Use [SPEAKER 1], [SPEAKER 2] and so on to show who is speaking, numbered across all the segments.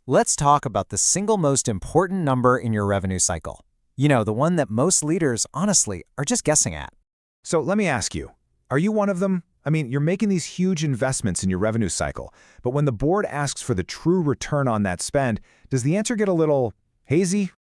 [SPEAKER 1] Let's talk about the single most important number in your revenue cycle. You know, the one that most leaders, honestly, are just guessing at.
[SPEAKER 2] So let me ask you, are you one of them? I mean, you're making these huge investments in your revenue cycle, but when the board asks for the true return on that spend, does the answer get a little hazy?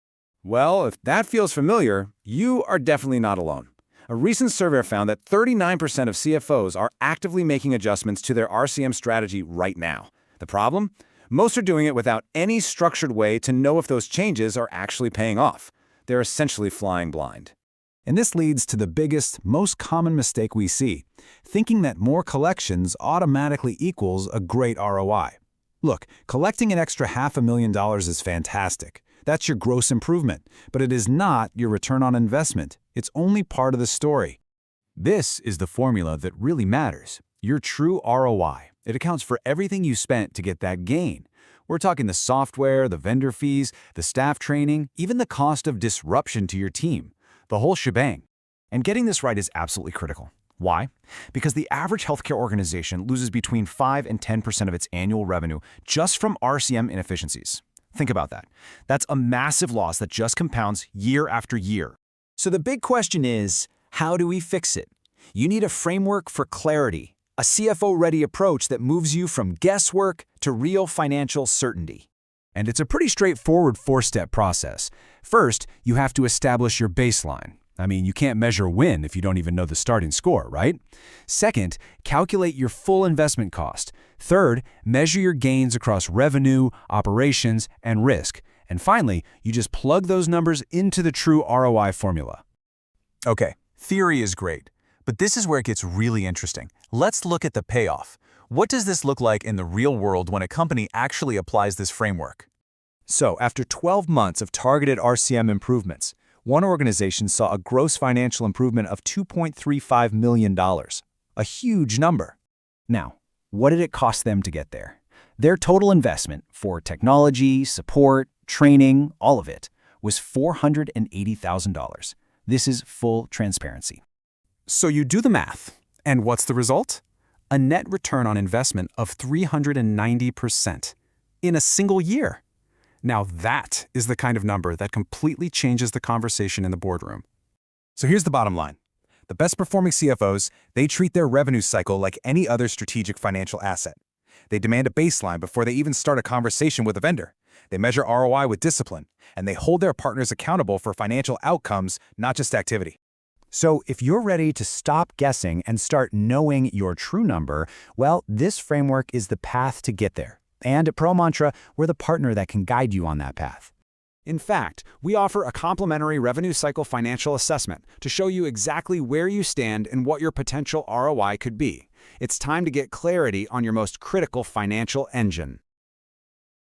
[SPEAKER 3] Well, if that feels familiar, you are definitely not alone. A recent survey found that 39% of CFOs are actively making adjustments to their RCM strategy right now. The problem? Most are doing it without any structured way to know if those changes are actually paying off. They're essentially flying blind.
[SPEAKER 4] And this leads to the biggest, most common mistake we see, thinking that more collections automatically equals a great ROI. Look, collecting an extra $500,000 is fantastic. That's your gross improvement, but it is not your return on investment. It's only part of the story. This is the formula that really matters, your true ROI. It accounts for everything you spent to get that gain. We're talking the software, the vendor fees, the staff training, even the cost of disruption to your team. The whole shebang. And getting this right is absolutely critical. Why? Because the average healthcare organization loses between 5 and 10% of its annual revenue just from RCM inefficiencies. Think about that. That's a massive loss that just compounds year after year.
[SPEAKER 1] So the big question is, how do we fix it? You need a framework for clarity, a CFO-ready approach that moves you from guesswork to real financial certainty.
[SPEAKER 4] And it's a pretty straightforward 4-step process. First, you have to establish your baseline. I mean, you can't measure win if you don't even know the starting score, right? Second, calculate your full investment cost. Third, measure your gains across revenue, operations, and risk. And finally, you just plug those numbers into the true ROI formula.
[SPEAKER 5] Okay, theory is great, but this is where it gets really interesting. Let's look at the payoff. What does this look like in the real world when a company actually applies this framework?
[SPEAKER 2] So, after 12 months of targeted RCM improvements, one organization saw a gross financial improvement of $2.35 million. A huge number.
[SPEAKER 1] Now, what did it cost them to get there? Their total investment for technology, support, training, all of it, was $480,000. This is full transparency.
[SPEAKER 5] So you do the math, and what's the result? A net return on investment of 390% in a single year. Now that is the kind of number that completely changes the conversation in the boardroom.
[SPEAKER 2] So here's the bottom line. The best performing CFOs, they treat their revenue cycle like any other strategic financial asset. They demand a baseline before they even start a conversation with a vendor. They measure ROI with discipline, and they hold their partners accountable for financial outcomes, not just activity.
[SPEAKER 1] So if you're ready to stop guessing and start knowing your true number, well, this framework is the path to get there. And at ProMantra, we're the partner that can guide you on that path.
[SPEAKER 4] In fact, we offer a complimentary revenue cycle financial assessment to show you exactly where you stand and what your potential ROI could be. It's time to get clarity on your most critical financial engine.